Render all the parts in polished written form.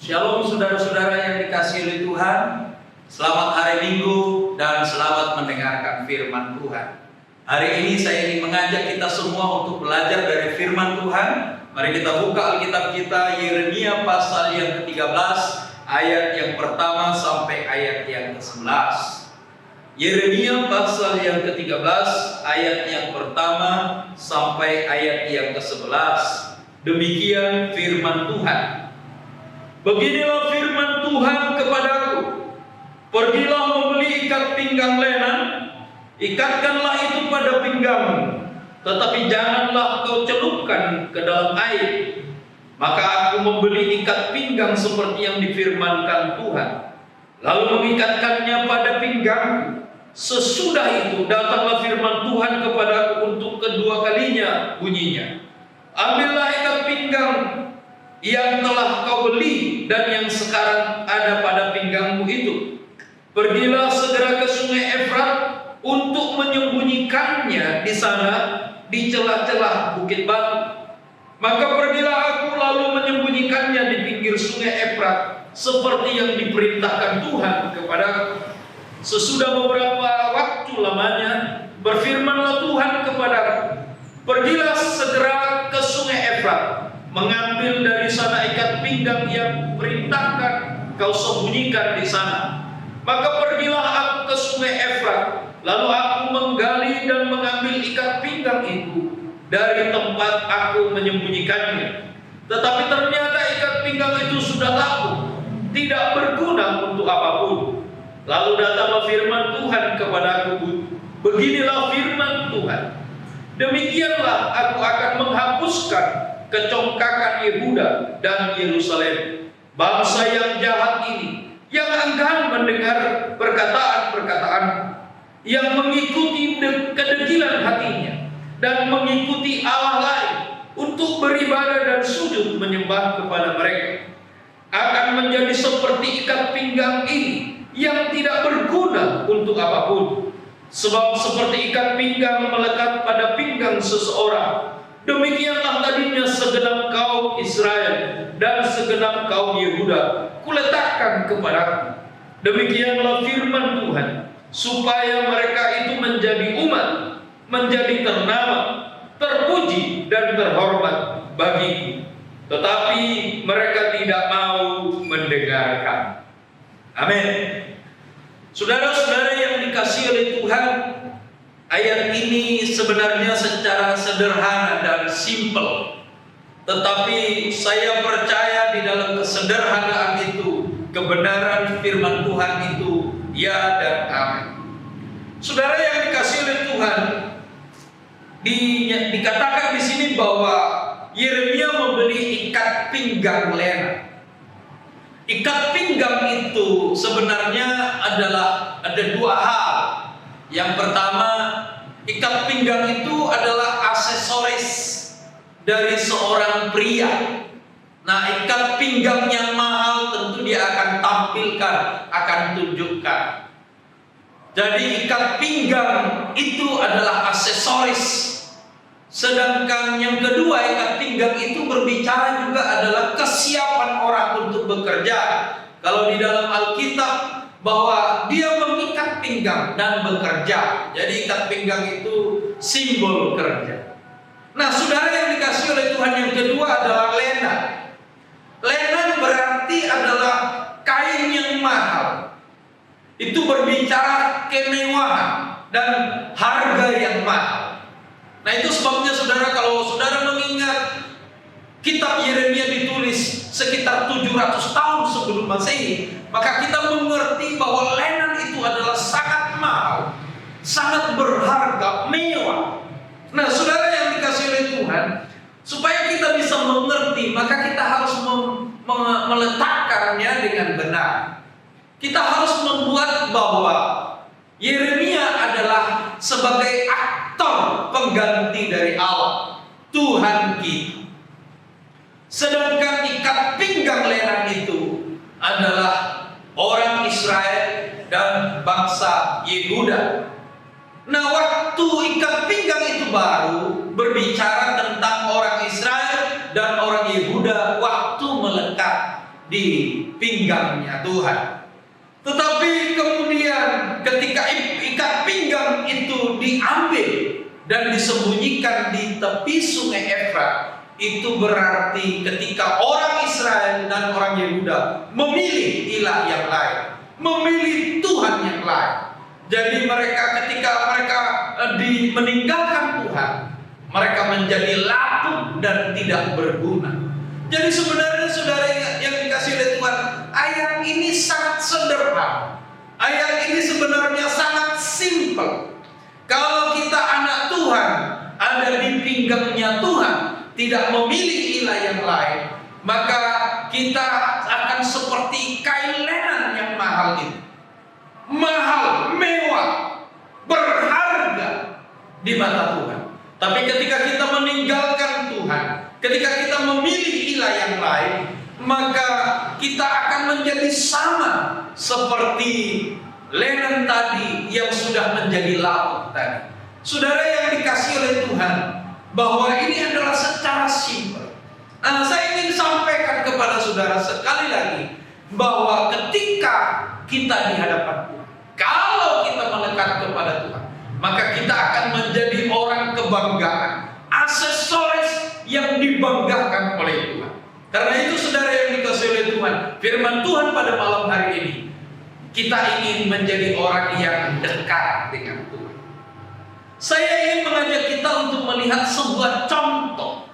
Shalom saudara-saudara yang dikasihi oleh Tuhan. Selamat hari Minggu dan selamat mendengarkan firman Tuhan. Hari ini saya ingin mengajak kita semua untuk belajar dari firman Tuhan. Mari kita buka Alkitab kita, Yeremia pasal yang ke-13 ayat yang pertama sampai ayat yang ke-11. Yeremia pasal yang ke-13 ayat yang pertama sampai ayat yang ke-11. Demikian firman Tuhan. Beginilah firman Tuhan kepadaku, pergilah membeli ikat pinggang lenan, ikatkanlah itu pada pinggangmu, tetapi janganlah kau celupkan ke dalam air. Maka aku membeli ikat pinggang seperti yang difirmankan Tuhan, lalu mengikatkannya pada pinggangku. Sesudah itu datanglah firman Tuhan kepadaku untuk kedua kalinya bunyinya, ambillah ikat pinggang yang telah kau beli dan yang sekarang ada pada pinggangmu itu. Pergilah segera ke sungai Efrat untuk menyembunyikannya di sana di celah-celah bukit batu. Maka pergilah aku lalu menyembunyikannya di pinggir sungai Efrat seperti yang diperintahkan Tuhan kepadaku. Sesudah beberapa waktu lamanya berfirmanlah Tuhan kepadaku, pergilah segera ke sungai Efrat, mengambil dari sana ikat pinggang yang perintahkan kau sembunyikan di sana. Maka pergilah aku ke sungai Efrat, lalu aku menggali dan mengambil ikat pinggang itu dari tempat aku menyembunyikannya. Tetapi ternyata ikat pinggang itu sudah lapuk, tidak berguna untuk apapun. Lalu datanglah firman Tuhan kepadaku, beginilah firman Tuhan, demikianlah aku akan menghapuskan kecongkakan Yehuda dan Yerusalem, bangsa yang jahat ini, yang enggan mendengar perkataan-perkataan, yang mengikuti kedegilan hatinya dan mengikuti Allah lain untuk beribadah dan sujud menyembah kepada mereka, akan menjadi seperti ikat pinggang ini yang tidak berguna untuk apapun. Sebab seperti ikat pinggang melekat pada pinggang seseorang, demikianlah tadinya segenap kaum Israel dan segenap kaum Yehuda kuletakkan kepadaku. Demikianlah firman Tuhan, supaya mereka itu menjadi umat, menjadi ternama, terpuji dan terhormat bagiku. Tetapi mereka tidak mau mendengarkan. Amin. Saudara-saudara yang dikasihi oleh Tuhan, ayat ini sebenarnya secara sederhana dan simpel, tetapi saya percaya di dalam kesederhanaan itu, kebenaran firman Tuhan itu ya dan amin. Saudara yang dikasihi oleh Tuhan, dikatakan di sini bahwa Yeremia membeli ikat pinggang lenan. Ikat pinggang itu sebenarnya ada dua hal. Yang pertama, ikat pinggang itu adalah aksesoris dari seorang pria. Nah, ikat pinggang yang mahal tentu dia akan tampilkan, akan tunjukkan. Jadi ikat pinggang itu adalah aksesoris. Sedangkan yang kedua, ikat pinggang itu berbicara juga adalah kesiapan orang untuk bekerja. Kalau di dalam Alkitab bahwa dia mengikat pinggang dan bekerja. Jadi ikat pinggang itu simbol kerja. Nah, saudara yang dikasihi oleh Tuhan, yang kedua adalah lenan. Lenan berarti adalah kain yang mahal. Itu berbicara kemewahan dan harga yang mahal. Nah, itu sebabnya saudara, kalau saudara mengingat kitab Yeremia ditulis sekitar 700 tahun sebelum Masehi, maka kita mengerti bahwa lenan itu adalah sangat mahal, sangat berharga, mewah. Nah, saudara yang dikasihi oleh Tuhan, supaya kita bisa mengerti, maka kita harus meletakkannya dengan benar. Kita harus membuat bahwa Yeremia adalah sebagai aktor pengganti dari Allah, Tuhan kita. Sedangkan ikat pinggang lenan itu adalah orang Israel dan bangsa Yehuda. Nah, waktu ikat pinggang itu baru berbicara tentang orang Israel dan orang Yehuda waktu melekat di pinggangnya Tuhan. Tetapi kemudian ketika ikat pinggang itu diambil dan disembunyikan di tepi sungai Efrat, itu berarti ketika orang Israel dan orang Yehuda memilih ilah yang lain, memilih Tuhan yang lain. Jadi ketika mereka meninggalkan Tuhan, mereka menjadi lapuk dan tidak berguna. Jadi sebenarnya saudara yang dikasih oleh Tuhan, ayat ini sangat sederhana. Ayat ini sebenarnya sangat simpel. Kalau kita anak Tuhan, ada di pinggangnya Tuhan, tidak memilih ilah yang lain, maka kita akan seperti kain lenan yang mahal itu. Mahal, mewah, berharga di mata Tuhan. Tapi ketika kita meninggalkan Tuhan, ketika kita memilih ilah yang lain, maka kita akan menjadi sama seperti lenan tadi yang sudah menjadi lapuk tadi. Saudara yang dikasih oleh Tuhan, bahwa ini adalah secara simpel. Saya ingin sampaikan kepada saudara sekali lagi, bahwa ketika kita di hadapan Tuhan, kalau kita melekat kepada Tuhan, maka kita akan menjadi orang kebanggaan, aksesoris yang dibanggakan oleh Tuhan. Karena itu saudara yang dikasihi oleh Tuhan, firman Tuhan pada malam hari ini, kita ingin menjadi orang yang dekat dengan Tuhan. Saya ingin mengajak kita untuk melihat sebuah contoh.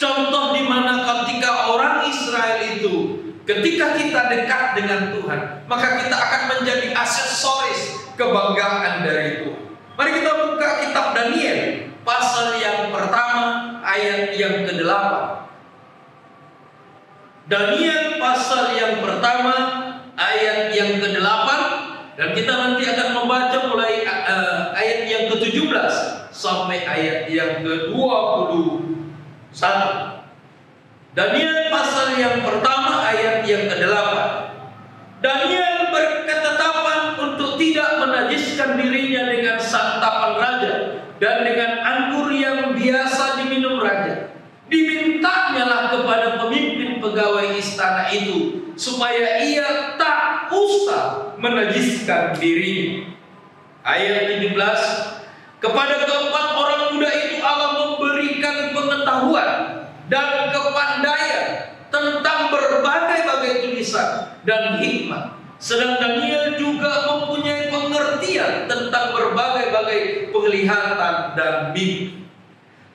Contoh di mana ketika orang Israel itu, ketika kita dekat dengan Tuhan, maka kita akan menjadi aksesoris kebanggaan dari Tuhan. Mari kita buka kitab Daniel, pasal yang pertama, ayat yang ke-8. Daniel pasal yang pertama, ayat yang ke-8, dan kita nanti akan membaca mulai ayat yang ke-17 sampai ayat yang ke-21. Daniel pasal yang pertama, ayat yang ke-8. Daniel berketetapan untuk tidak menajiskan dirinya dengan santapan raja dan dengan anggur yang biasa diminum raja. Dimintanya lah kepada pemimpin pegawai istana itu supaya ia tak usah menajiskan dirinya. Ayat 17. Kepada keempat orang muda itu Allah memberikan pengetahuan dan kepandaian tentang berbagai-bagai tulisan dan hikmah. Sedang Daniel juga mempunyai pengertian tentang berbagai-bagai penglihatan dan mimpi.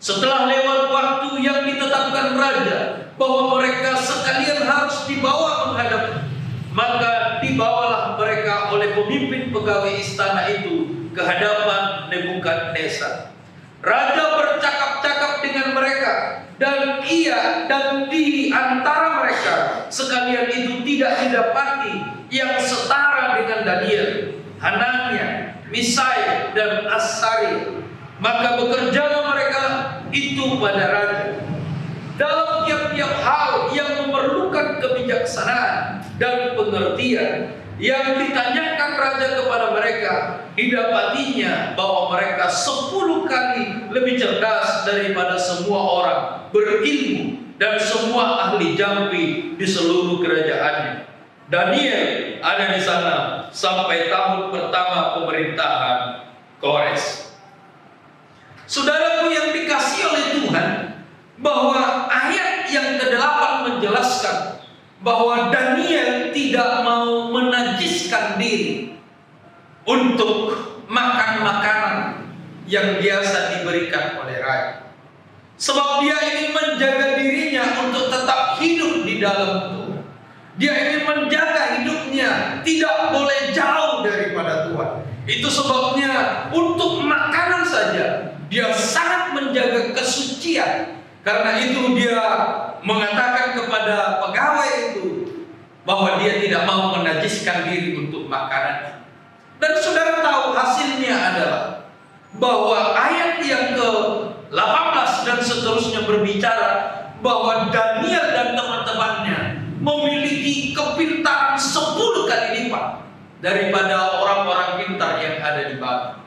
Setelah lewat waktu yang ditetapkan raja bahwa mereka sekalian harus dibawa menghadap, maka dibawalah mereka oleh pemimpin pegawai istana itu ke hadapan Nebukadnezar. Raja bercakap-cakap dengan mereka, dan di antara mereka sekalian itu tidak didapati yang setara dengan Daniel, Hanania, Misai, dan Asari. Maka bekerjalah mereka itu pada raja dalam tiap-tiap hal yang memerlukan kebijaksanaan dan pengertian. Yang ditanyakan raja kepada mereka, didapatinya bahwa mereka 10 kali lebih cerdas daripada semua orang berilmu dan semua ahli jampi di seluruh kerajaannya. Daniel ada di sana sampai tahun pertama pemerintahan Kores. Saudaraku yang dikasihi oleh Tuhan, bahwa ayat yang ke-8 menjelaskan bahwa Daniel tidak mau menajiskan diri untuk makan makanan yang biasa diberikan oleh raja. Sebab dia ingin menjaga dirinya untuk tetap hidup di dalam Tuhan. Dia ingin menjaga hidupnya tidak boleh jauh daripada Tuhan. Itu sebabnya untuk makanan saja dia sangat menjaga kesucian. Karena itu dia mengatakan kepada pegawai itu bahwa dia tidak mau menajiskan diri untuk makanan. Dan saudara tahu hasilnya adalah bahwa ayat yang ke-18 dan seterusnya berbicara bahwa Daniel dan teman-temannya memiliki kepintaran 10 kali lipat daripada orang-orang pintar yang ada di Babel.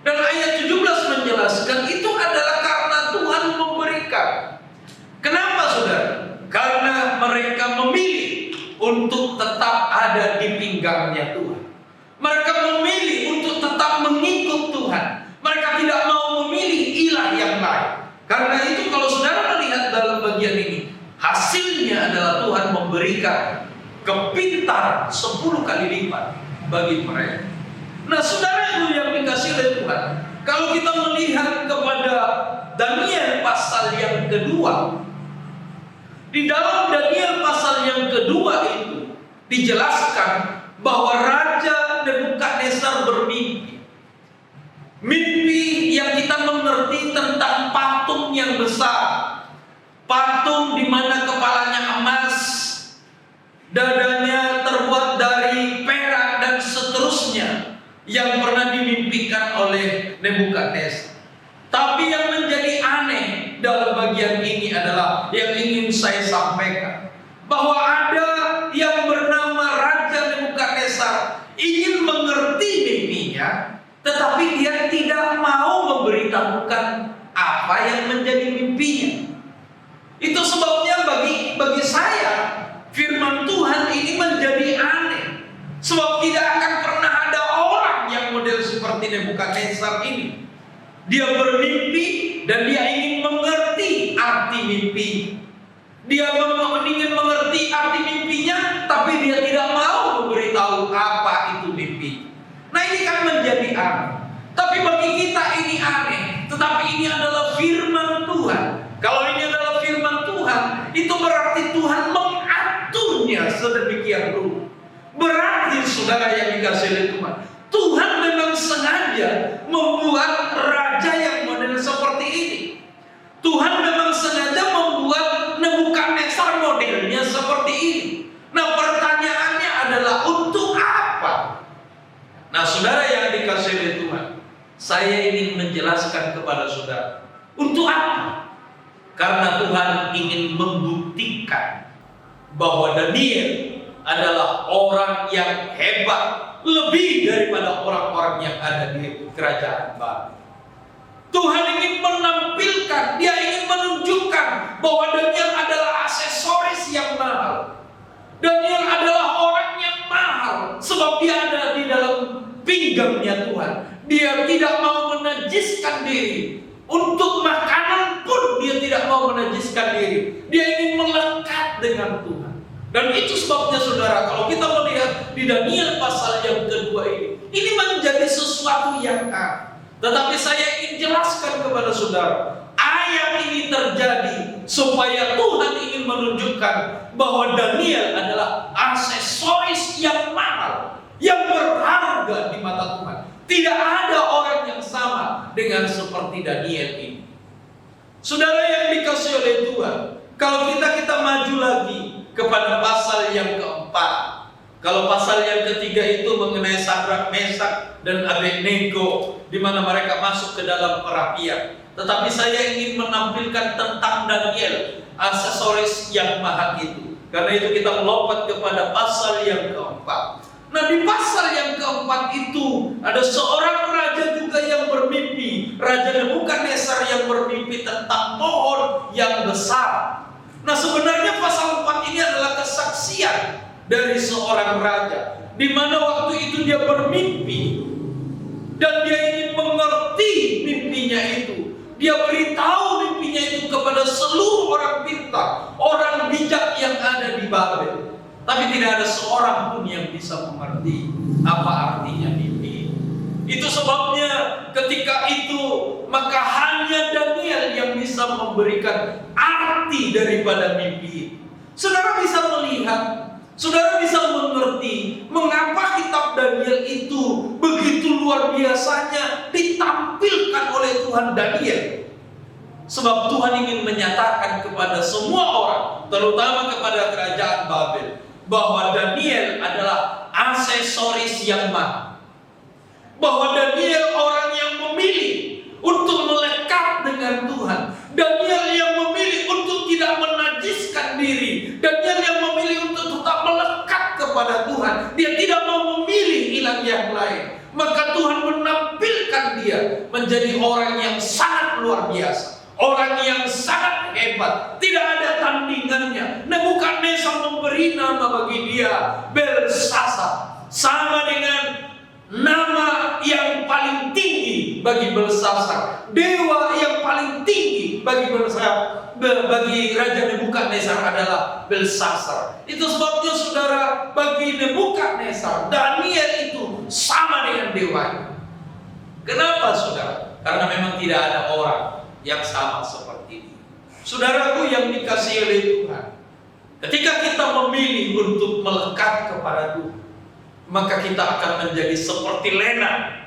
Dan ayat 17 menjelaskan itu adalah karena Tuhan memberikan. Kenapa saudara? Karena mereka memilih untuk tetap ada di pinggangnya Tuhan. Mereka memilih untuk tetap mengikut Tuhan. Mereka tidak mau memilih ilah yang lain. Karena itu kalau saudara melihat dalam bagian ini, hasilnya adalah Tuhan memberikan kepintaran 10 kali lipat bagi mereka. Nah, saudara yang dikasih oleh Tuhan, kalau kita melihat kepada Daniel pasal yang kedua, di dalam Daniel pasal yang kedua itu dijelaskan bahwa Raja Nebukadnezar bermimpi. Mimpi yang kita mengerti tentang patung yang besar. Patung di mana kepalanya emas, dadanya terbuat dari perak dan seterusnya, yang pernah dimimpikan oleh Nebukadnezar. Tapi yang menjadi aneh dalam bagian ini adalah yang ingin saya sampaikan, bahwa ada yang bernama Raja Nebukadnezar ingin mengerti mimpinya, tetapi dia tidak mau memberitahukan apa yang menjadi mimpinya. Itu sebabnya bagi saya firman Tuhan ini menjadi aneh. Sebab tidak akan pernah ada orang yang model seperti Nebukadnezar ini. Dia bermimpi dan dia ingin mengerti arti mimpi. Dia ingin mengerti arti mimpinya, tapi dia tidak mau memberitahu apa itu mimpi. Nah, ini kan menjadi aneh. Tapi bagi kita ini aneh, tetapi ini adalah firman Tuhan. Kalau ini adalah firman Tuhan, itu berarti Tuhan mengaturnya sedemikian rupa. Berarti saudara yang dikasih oleh Tuhan, Tuhan memang sengaja membuat raja yang model seperti ini. Tuhan memang sengaja membuat Nebukadnezar modelnya seperti ini. Nah, pertanyaannya adalah untuk apa? Nah, saudara yang dikasih oleh Tuhan, saya ingin menjelaskan kepada saudara, untuk apa? Karena Tuhan ingin membuktikan bahwa Daniel adalah orang yang hebat, lebih daripada orang-orang yang ada di kerajaan Babel. Tuhan ingin menampilkan, dia ingin menunjukkan bahwa Daniel adalah aksesoris yang mahal. Daniel adalah orang yang mahal, sebab dia ada di dalam pinggangnya Tuhan. Dia tidak mau menajiskan diri. Untuk makanan pun dia tidak mau menajiskan diri. Dia ingin melekat dengan Tuhan. Dan itu sebabnya saudara, kalau kita melihat di Daniel pasal yang kedua ini menjadi sesuatu yang aneh. Tetapi saya ingin jelaskan kepada saudara, ayat ini terjadi supaya Tuhan ingin menunjukkan bahwa Daniel adalah aksesoris yang mahal, yang berharga di mata Tuhan. Tidak ada orang yang sama dengan seperti Daniel ini. Saudara yang dikasihi oleh Tuhan, kalau kita maju lagi kepada pasal yang keempat. Kalau pasal yang ketiga itu mengenai Sadrak, Mesak, dan Abednego, di mana mereka masuk ke dalam perapian. Tetapi saya ingin menampilkan tentang Daniel, aksesoris yang mahal itu. Karena itu kita melompat kepada pasal yang keempat. Nah, di pasal yang keempat itu ada seorang raja juga yang bermimpi. Raja Nebukadnezar yang bermimpi tentang pohon yang besar. Nah, sebenarnya pasal 4 ini adalah kesaksian dari seorang raja, di mana waktu itu dia bermimpi dan dia ingin mengerti mimpinya itu. Dia beritahu mimpinya itu kepada seluruh orang pintar, orang bijak yang ada di Babel. Tapi tidak ada seorang pun yang bisa mengerti apa artinya mimpi. Itu sebabnya ketika itu maka hanya Daniel yang bisa memberikan arti daripada mimpi. Saudara bisa melihat, saudara bisa mengerti mengapa kitab Daniel itu begitu luar biasanya ditampilkan oleh Tuhan Daniel. Sebab Tuhan ingin menyatakan kepada semua orang, terutama kepada kerajaan Babel, bahwa Daniel adalah aksesoris yang mahal. Bahwa Daniel orang yang memilih untuk melekat dengan Tuhan. Daniel yang memilih untuk tidak menajiskan diri. Daniel yang memilih untuk tetap melekat kepada Tuhan. Dia tidak mau memilih ilah yang lain. Maka Tuhan menampilkan dia menjadi orang yang sangat luar biasa. orang yang sangat hebat, tidak ada tandingannya. Nebukadnezar memberi nama bagi dia Belsasar, sama dengan nama yang paling tinggi bagi Belsasar, dewa yang paling tinggi bagi Belsasar, bagi Raja Nebukadnezar adalah Belsasar. Itu sebabnya saudara, bagi Nebukadnezar, Daniel itu sama dengan dewa. Kenapa saudara? Karena memang tidak ada orang yang sama seperti ini. Saudaraku yang dikasihi oleh Tuhan, ketika kita memilih untuk melekat kepada Tuhan, maka kita akan menjadi seperti Lena.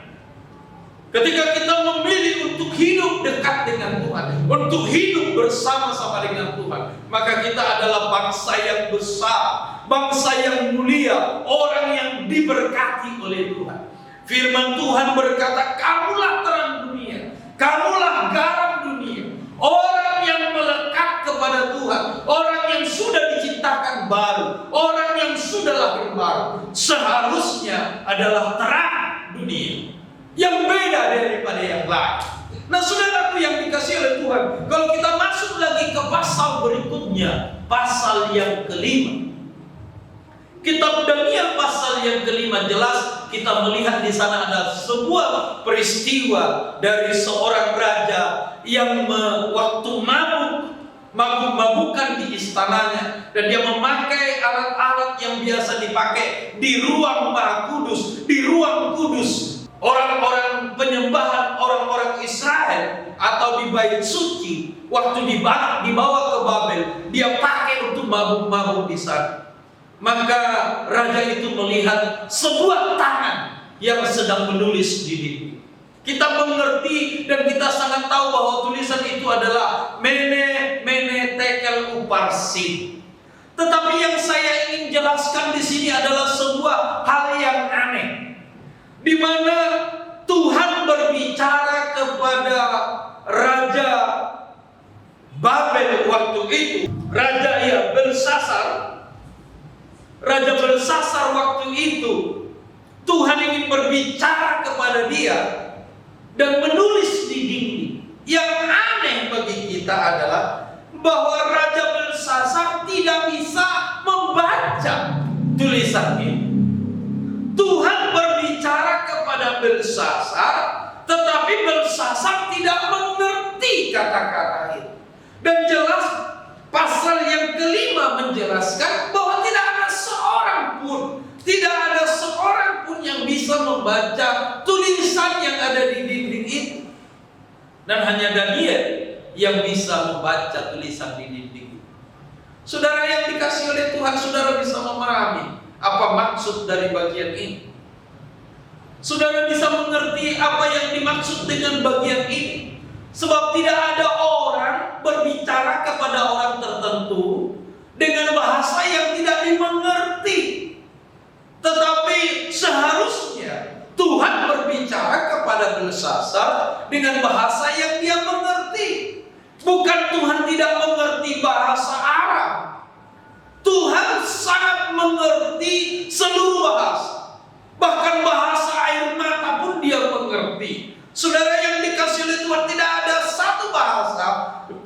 Ketika kita memilih untuk hidup dekat dengan Tuhan, untuk hidup bersama-sama dengan Tuhan, maka kita adalah bangsa yang besar, bangsa yang mulia, orang yang diberkati oleh Tuhan. Firman Tuhan berkata, kamulah terang dunia, kamulah garam dunia. Orang yang melekat kepada Tuhan, orang yang sudah diciptakan baru, orang yang sudah lahir baru, seharusnya adalah terang dunia yang beda daripada yang lain. Nah saudaraku yang dikasihi oleh Tuhan, kalau kita masuk lagi ke pasal berikutnya, pasal yang kelima, Kitab Daniel pasal yang kelima, jelas kita melihat di sana ada sebuah peristiwa dari seorang raja yang waktu mabuk-mabukan di istananya, dan dia memakai alat-alat yang biasa dipakai di ruang Maha Kudus, di ruang kudus orang-orang penyembahan orang-orang Israel atau di bait suci. Waktu dibawa ke Babel, dia pakai untuk mabuk-mabuk di sana. Maka raja itu melihat sebuah tangan yang sedang menulis di dinding. Kita mengerti dan kita sangat tahu bahwa tulisan itu adalah Mene Mene Tekel Uparsin. Tetapi yang saya ingin jelaskan di sini adalah sebuah hal yang aneh, di mana Tuhan berbicara kepada Raja Babel waktu itu, Raja Belsasar. Raja Belsasar waktu itu, Tuhan ingin berbicara kepada dia dan menulis di dinding. Yang aneh bagi kita adalah bahwa Raja Belsasar tidak bisa membaca tulisan ini. Tuhan berbicara kepada Belsasar, tetapi Belsasar tidak mengerti kata-kata itu. Dan jelas pasal yang kelima menjelaskan bahwa tidak ada seorang pun yang bisa membaca tulisan yang ada di dinding itu. Dan hanya Daniel yang bisa membaca tulisan di dinding itu. Saudara yang dikasihi oleh Tuhan, saudara bisa memahami apa maksud dari bagian ini. Saudara bisa mengerti apa yang dimaksud dengan bagian ini. Sebab tidak ada orang berbicara kepada orang tertentu dengan bahasa yang tidak dimengerti. Tetapi seharusnya Tuhan berbicara kepada Belsasar dengan bahasa yang dia mengerti. Bukan Tuhan tidak mengerti bahasa Arab. Tuhan sangat mengerti seluruh bahasa. Bahkan bahasa air mata pun dia mengerti. Saudara yang dikasihi oleh Tuhan, tidak ada satu bahasa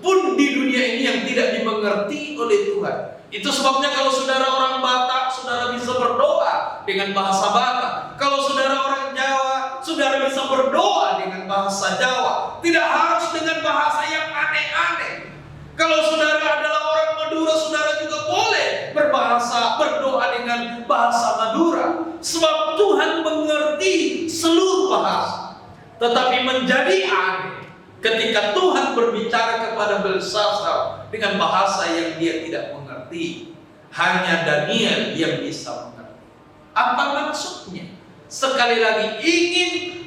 pun di dunia ini yang tidak dimengerti oleh Tuhan. Itu sebabnya kalau saudara orang Batak, saudara bisa berdoa dengan bahasa Batak. Kalau saudara orang Jawa, saudara bisa berdoa dengan bahasa Jawa. Tidak harus dengan bahasa yang aneh-aneh. Kalau saudara adalah orang Madura, saudara juga boleh berdoa dengan bahasa Madura. Sebab Tuhan mengerti seluruh bahasa. Tetapi menjadi aneh ketika Tuhan berbicara kepada Belsasar dengan bahasa yang dia tidak mengerti. Hanya Daniel yang bisa mengerti. Apa maksudnya? Sekali lagi,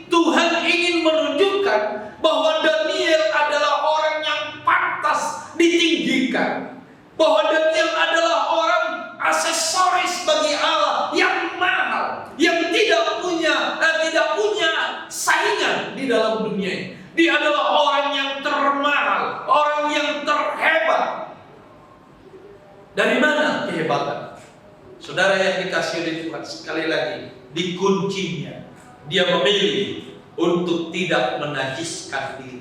Tuhan ingin menunjukkan bahwa Daniel adalah orang yang pantas ditinggikan. Bahwa Daniel adalah orang aksesoris bagi Allah yang mahal, yang tidak punya saingan di dalam dunia ini. Dia adalah orang yang termahal, orang yang terhebat. Dari mana kehebatan? Saudara yang dikasihi oleh Tuhan, sekali lagi, di kuncinya dia memilih untuk tidak menajiskan diri.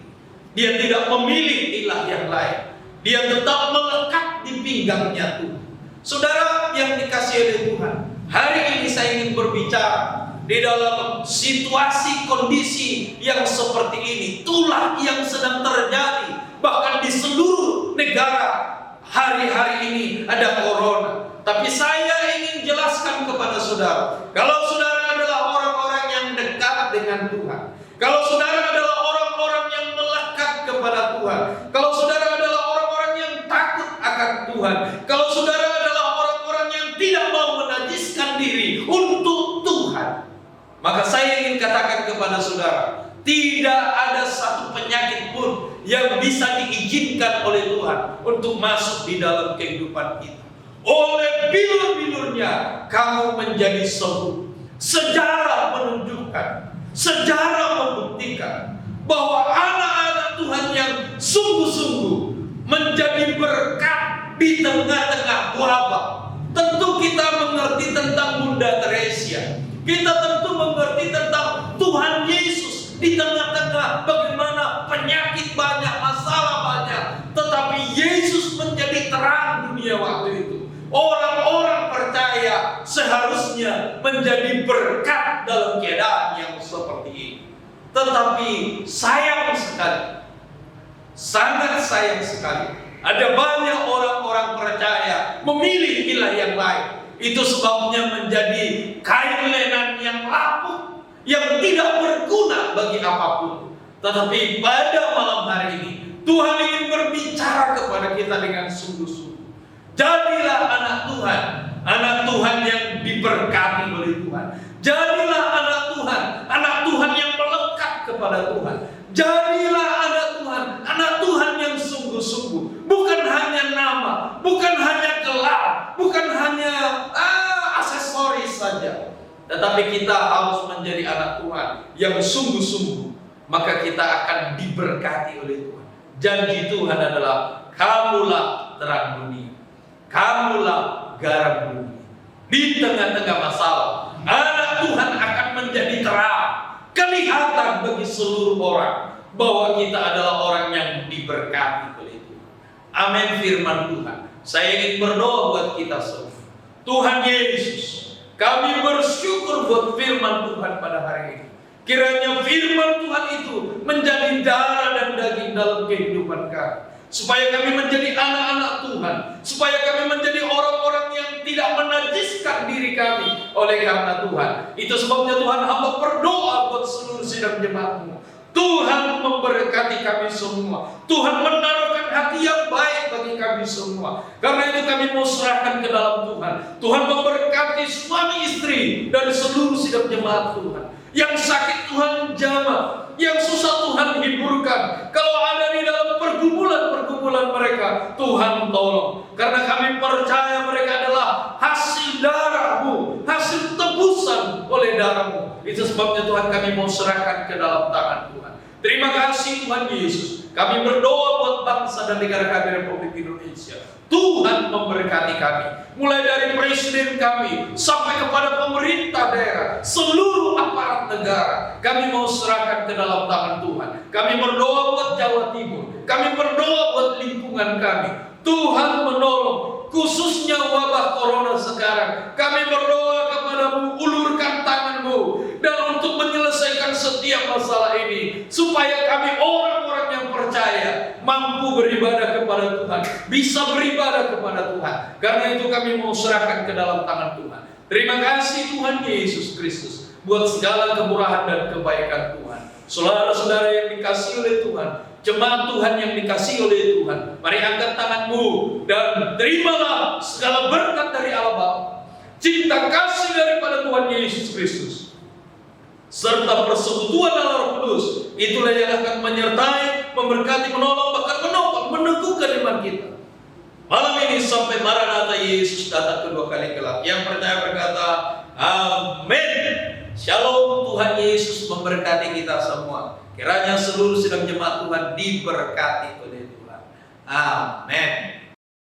Dia tidak memilih ilah yang lain. Dia tetap melekat di pinggangnya Tuhan. Saudara yang dikasihi oleh Tuhan, hari ini saya ingin berbicara di dalam situasi kondisi yang seperti ini. Itulah yang sedang terjadi bahkan di seluruh negara. Hari-hari ini ada corona. Tapi saya ingin jelaskan kepada saudara, kalau saudara adalah orang-orang yang dekat dengan Tuhan, kalau saudara adalah orang-orang yang melekat kepada Tuhan, kalau saudara adalah orang-orang yang takut akan Tuhan, kalau saudara adalah orang-orang yang tidak mau menajiskan diri untuk Tuhan, maka saya ingin katakan kepada saudara, tidak ada satu penyakit pun yang bisa diizinkan oleh Tuhan untuk masuk di dalam kehidupan kita. Oleh bilur-bilurnya kamu menjadi sembuh. Sejarah menunjukkan, sejarah membuktikan bahwa anak-anak Tuhan yang sungguh-sungguh menjadi berkat di tengah-tengah wabah. Tentu kita mengerti tentang Bunda Teresia. Kita tentu mengerti tentang Tuhan Yesus di tengah-tengah bagaimana penyakit banyak, masalah banyak, tetapi Yesus menjadi terang dunia waktu itu. Orang-orang percaya seharusnya menjadi berkat dalam keadaan yang seperti ini. Tetapi sayang sekali, sangat sayang sekali, ada banyak orang-orang percaya memilih ilah yang lain. Itu sebabnya menjadi kain lenan yang rapuh, yang tidak berguna bagi apapun. Tetapi pada malam hari ini Tuhan ingin berbicara kepada kita dengan sungguh-sungguh. Jadilah anak Tuhan yang diberkati oleh Tuhan. Jadilah anak Tuhan yang melekat kepada Tuhan. Jadilah anak Tuhan yang sungguh-sungguh. Bukan hanya nama, bukan hanya gelar, bukan hanya aksesoris saja. Tetapi kita harus menjadi anak Tuhan yang sungguh-sungguh. Maka kita akan diberkati oleh Tuhan. Janji Tuhan adalah, kamulah terang dunia, kamulah garam bumi. Di tengah-tengah masalah, anak Tuhan akan menjadi terang, kelihatan bagi seluruh orang bahwa kita adalah orang yang diberkati oleh Tuhan. Amin firman Tuhan. Saya ingin berdoa buat kita semua. Tuhan Yesus, kami bersyukur buat firman Tuhan pada hari ini. Kiranya firman Tuhan itu menjadi darah dan daging dalam kehidupan kami, supaya kami menjadi anak-anak Tuhan, supaya kami menjadi orang-orang yang tidak menajiskan diri kami oleh karena Tuhan. Itu sebabnya Tuhan hamba berdoa buat seluruh sidang jemaat-Mu. Tuhan memberkati kami semua. Tuhan menaruhkan hati yang baik bagi kami semua. Karena itu kami mau serahkan ke dalam Tuhan. Tuhan memberkati suami istri dari seluruh sidang jemaat Tuhan. Yang sakit Tuhan jamah, yang susah Tuhan hiburkan. Kalau ada di dalam pergumulan mereka, Tuhan tolong. Karena kami percaya mereka adalah hasil darah-Mu, hasil tebusan oleh darah-Mu. Itu sebabnya Tuhan kami mau serahkan ke dalam tangan Tuhan. Terima kasih Tuhan Yesus. Kami berdoa buat bangsa dan negara kami Republik Indonesia. Tuhan memberkati kami, mulai dari presiden kami sampai kepada pemerintah daerah, seluruh aparat negara. Kami mau serahkan ke dalam tangan Tuhan. Kami berdoa buat Jawa Timur, kami berdoa buat lingkungan kami. Tuhan menolong, khususnya wabah corona sekarang. Kami berdoa kepada-Mu, ulurkan tangan-Mu dan untuk menyelesaikan setiap masalah ini, supaya kami orang-orang yang percaya mampu beribadah kepada Tuhan, bisa beribadah kepada Tuhan. Karena itu kami mau serahkan ke dalam tangan Tuhan. Terima kasih Tuhan Yesus Kristus buat segala kemurahan dan kebaikan Tuhan. Saudara-saudara yang dikasihi oleh Tuhan, jemaat Tuhan yang dikasihi oleh Tuhan, mari angkat tanganmu dan terimalah segala berkat dari Allah Bapa, cinta kasih daripada Tuhan Yesus Kristus, serta persekutuan Allah Roh Kudus. Itulah yang akan menyertai, memberkati, menolong, bahkan menopang, meneguhkan iman kita. Malam ini sampai Maranatha Yesus datang kedua kali kelak. Yang percaya berkata, amin. Shalom. Tuhan Yesus memberkati kita semua. Kiranya seluruh sidang jemaat Tuhan diberkati oleh Tuhan. Amin.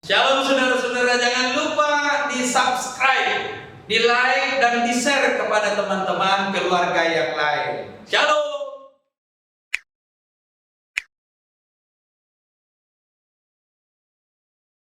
Shalom saudara-saudara. Jangan lupa di subscribe, di like dan di share kepada teman-teman keluarga yang lain. Shalom.